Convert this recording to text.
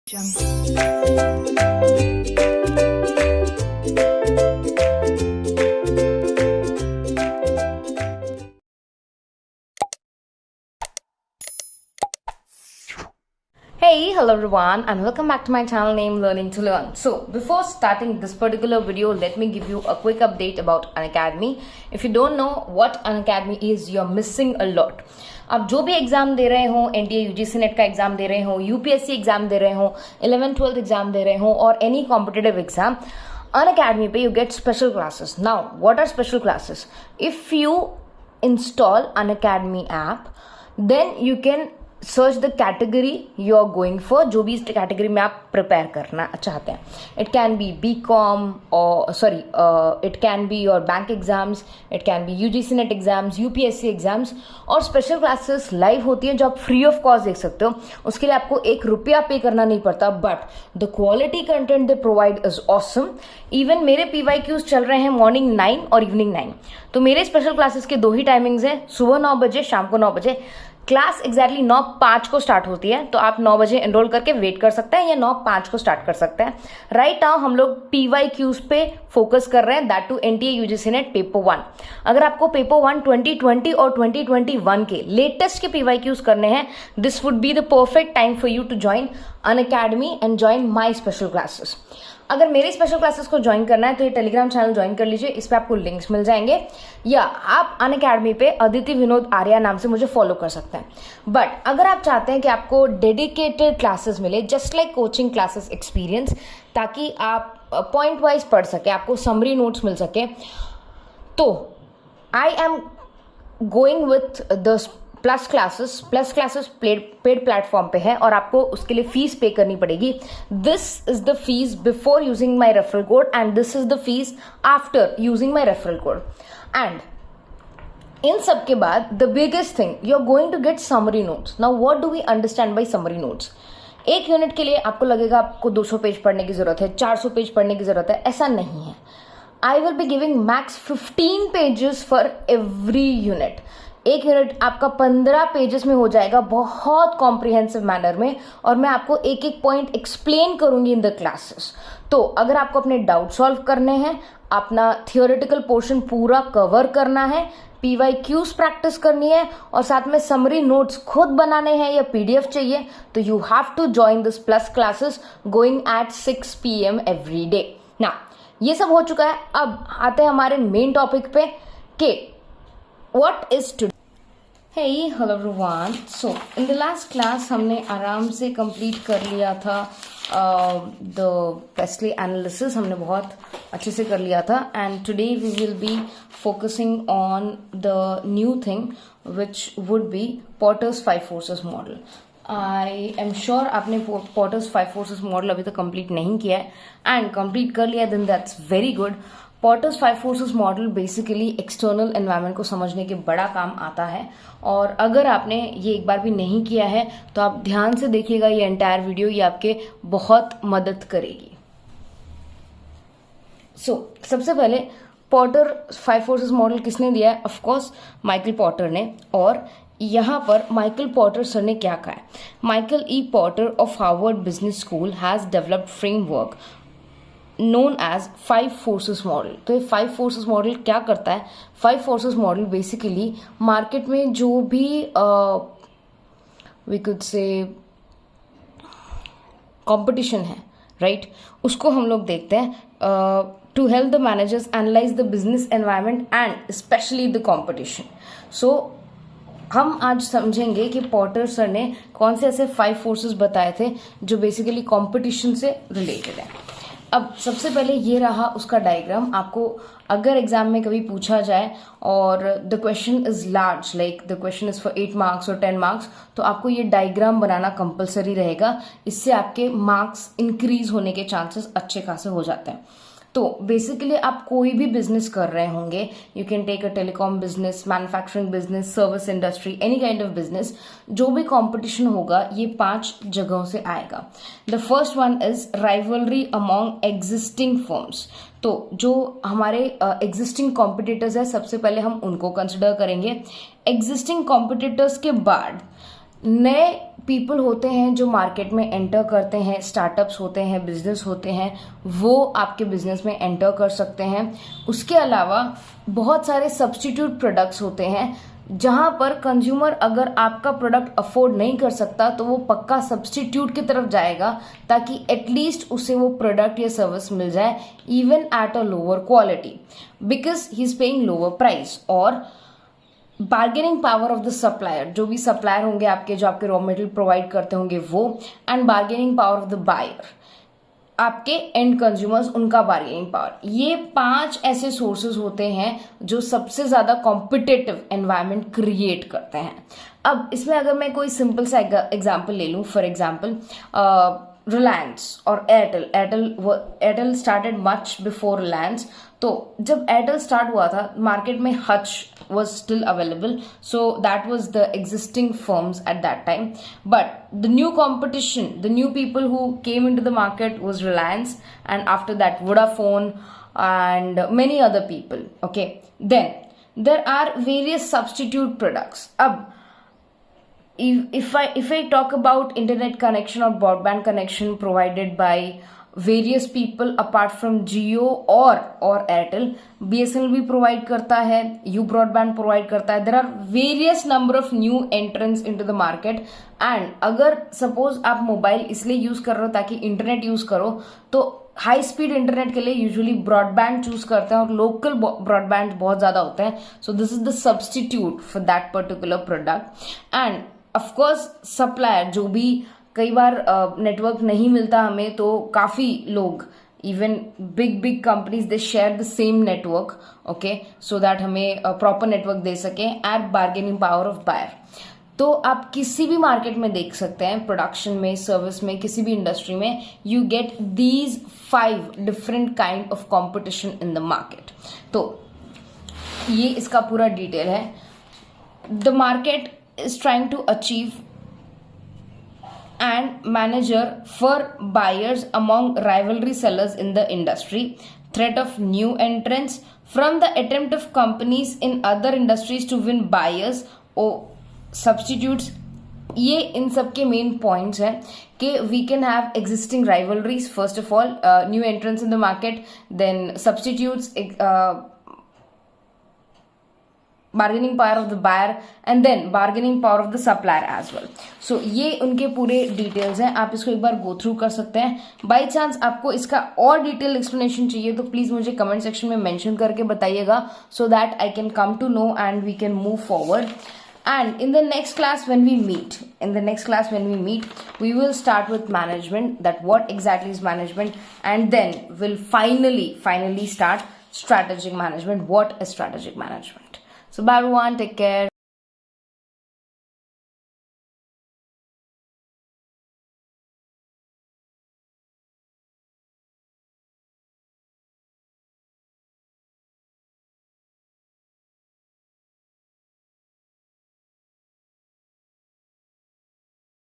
Hey, hello everyone and welcome back to my channel named Learning to Learn. So before starting this particular video, let me give you a quick update about Unacademy. If you don't know what Unacademy is, you're missing a lot. आप जो भी exam दे रहे हो, NDA UGC net का exam दे रहे हो, UPSC exam दे रहे हो, 11th-12th एग्जाम दे रहे हो और एनी कॉम्पिटिटिव एग्जाम, Unacademy पे you get special classes. Now, what are special classes? If you install Unacademy app, then you can search the category you are going for, जो भी इस category में आप prepare करना चाहते हैं. इट कैन बी BCom और it can be your bank exams, it can be UGC net exams, UPSC exams. और स्पेशल क्लासेस लाइव होती हैं जो आप फ्री ऑफ कॉस्ट देख सकते हो. उसके लिए आपको ₹1 पे करना नहीं पड़ता, but the quality content they provide is awesome. Even मेरे PYQs चल रहे हैं मॉर्निंग 9 और इवनिंग 9. तो मेरे स्पेशल क्लासेस के 2 ही टाइमिंग्स हैं, सुबह 9 बजे, शाम को 9 बजे. क्लास एग्जैक्टली 9:05 को स्टार्ट होती है, तो आप 9 बजे एनरोल करके वेट कर सकते हैं या 9:05 को स्टार्ट कर सकते हैं. राइट नाउ हम लोग PYQs पे फोकस कर रहे हैं, that to NTA UGC NET paper 1. अगर आपको पेपर 1 2020 और 2021 के लेटेस्ट के PYQs करने हैं, this would be the perfect time for you to join Unacademy and join my special classes. अगर मेरे स्पेशल क्लासेस को ज्वाइन करना है तो ये टेलीग्राम चैनल ज्वाइन कर लीजिए, इस पे आपको लिंक्स मिल जाएंगे, या आप Unacademy पे अदिति विनोद आर्या नाम से मुझे फॉलो कर सकते हैं. बट अगर आप चाहते हैं कि आपको डेडिकेटेड क्लासेस मिले, just like coaching classes experience, ताकि आप पॉइंट वाइज पढ़ सके, आपको समरी नोट्स मिल सके, तो I am going with the plus classes paid platform पे है और आपको उसके लिए फीस पे करनी पड़ेगी. This is the fees before using my referral code and this is the fees after using my referral code. And इन सब के बाद the biggest thing, you are going to get summary notes. Now what do we understand by summary notes? एक unit के लिए आपको लगेगा आपको 200 पेज पढ़ने की जरूरत है, 400 पेज पढ़ने की जरूरत है. ऐसा नहीं है. I will be giving max 15 pages for every unit. एक यूनिट आपका 15 पेजेस में हो जाएगा, बहुत कॉम्प्रिहेंसिव मैनर में, और मैं आपको एक एक पॉइंट एक्सप्लेन करूंगी इन द क्लासेस. तो अगर आपको अपने डाउट सॉल्व करने हैं, अपना थियोरेटिकल पोर्शन पूरा कवर करना है, PYQs प्रैक्टिस करनी है और साथ में समरी नोट्स खुद बनाने हैं या PDF चाहिए, तो you have to join this plus classes going at 6 PM every day. ना ये सब हो चुका है, अब आते हैं हमारे मेन टॉपिक पे कि what is two. Hey, hello everyone. So in the last class हमने आराम से कंप्लीट कर लिया था द Presley analysis, हमने बहुत अच्छे से कर लिया था. And today we will be focusing on the new thing which would be Porter's 5 forces model. I am sure आपने Porter's 5 forces मॉडल अभी तक कंप्लीट नहीं किया है, एंड कंप्लीट कर लिया then that's very good. Porter's 5 forces model basically external environment को समझने के बड़ा काम आता है, और अगर आपने ये एक बार भी नहीं किया है तो आप ध्यान से देखिएगा ये एंटायर वीडियो, ये आपके बहुत मदद करेगी. सबसे पहले Porter's 5 forces मॉडल किसने दिया है? ऑफकोर्स माइकल पॉटर ने. और यहाँ पर माइकल पॉटर सर ने क्या कहा है? Michael E. Potter of Harvard business school has developed framework known as 5 forces model. तो ये 5 forces model क्या करता है? 5 forces model बेसिकली मार्केट में जो भी we could say कंपटीशन है, राइट, उसको हम लोग देखते हैं to help the managers analyse the business environment and specially the competition. So हम आज समझेंगे कि पॉटर सर ने कौन से ऐसे 5 फोर्सेस बताए थे जो बेसिकली कंपटीशन से रिलेटेड है. अब सबसे पहले ये रहा उसका डायग्राम. आपको अगर एग्जाम में कभी पूछा जाए और the question is large, like the question is for 8 marks और 10 मार्क्स, तो आपको ये डायग्राम बनाना कंपलसरी रहेगा. इससे आपके मार्क्स इंक्रीज होने के चांसेस अच्छे खासे हो जाते हैं. तो बेसिकली आप कोई भी बिजनेस कर रहे होंगे, you can take a telecom business, manufacturing business, service industry, any kind of business, जो भी कंपटीशन होगा ये 5 जगहों से आएगा. The first one is rivalry among existing firms. तो जो हमारे एग्जिस्टिंग कॉम्पिटिटर्स है, सबसे पहले हम उनको कंसिडर करेंगे. एग्जिस्टिंग कॉम्पिटिटर्स के बाद नए पीपल होते हैं जो मार्केट में एंटर करते हैं, स्टार्टअप्स होते हैं, बिजनेस होते हैं, वो आपके बिजनेस में एंटर कर सकते हैं। उसके अलावा बहुत सारे सब्स्टिट्यूट प्रोडक्ट्स होते हैं जहां पर कंज्यूमर अगर आपका प्रोडक्ट अफोर्ड नहीं कर सकता तो वो पक्का सब्स्टिट्यूट की तरफ जाएगा ताकि एटलीस्ट उसे वो प्रोडक्ट या सर्विस मिल जाए even at a lower quality, because he is paying lower price. और bargaining power of the supplier, जो भी सप्लायर होंगे आपके, जो आपके रॉ मटेरियल प्रोवाइड करते होंगे वो, and bargaining power of the buyer, आपके एंड कंज्यूमर्स, उनका बार्गेनिंग पावर। ये 5 ऐसे सोर्सेज होते हैं जो सबसे ज्यादा कॉम्पिटिटिव एनवायरनमेंट क्रिएट करते हैं। अब इसमें अगर मैं कोई सिंपल सा एग्जांपल ले लूं, फॉर एग्जांपल रिलायंस और Airtel started much before Reliance. तो जब एयरटेल स्टार्ट हुआ था मार्केट में Hutch was still available, so that was the existing firms at that time, but the new competition, the new people who came into the market was Reliance, and after that Vodafone and many other people. Okay, then there are various substitute products. Ab if I talk about internet connection or broadband connection provided by various people apart from Jio और Airtel, BSNL भी provide करता है, you broadband provide करता है। There are various number of new entrants into the market. And अगर suppose आप mobile इसलिए use कर रहे हो ताकि इंटरनेट यूज करो, तो हाई स्पीड इंटरनेट के लिए यूजुअली ब्रॉडबैंड चूज करते हैं और लोकल ब्रॉडबैंड बहुत ज्यादा होते हैं। So this is the substitute for that particular product. And of course supplier, जो भी कई बार नेटवर्क नहीं मिलता हमें, तो काफी लोग, even big companies, they share the same network, okay, so that हमें प्रॉपर नेटवर्क दे सके at bargaining power of buyer. तो आप किसी भी मार्केट में देख सकते हैं, प्रोडक्शन में, सर्विस में, किसी भी इंडस्ट्री में, you get these 5 different kind of competition in the market. तो ये इसका पूरा डिटेल है। The market is trying to achieve and manager for buyers among rivalry sellers in the industry, threat of new entrants from the attempt of companies in other industries to win buyers or substitutes। ये इन सब के main points हैं कि we can have existing rivalries, first of all new entrants in the market, then substitutes, bargaining power of the buyer, and then bargaining power of the supplier as well. So ये उनके पूरे details हैं, आप इसको एक बार go through कर सकते हैं। बाई चांस आपको इसका और डिटेल एक्सप्लेनेशन चाहिए तो प्लीज मुझे कमेंट सेक्शन में मेंशन करके बताइएगा, so that I can come to know and we can move forward. And in the next class when we meet, we will start with management, that what exactly is management, and then we'll finally start strategic management. What is strategic management? So bye everyone, take care.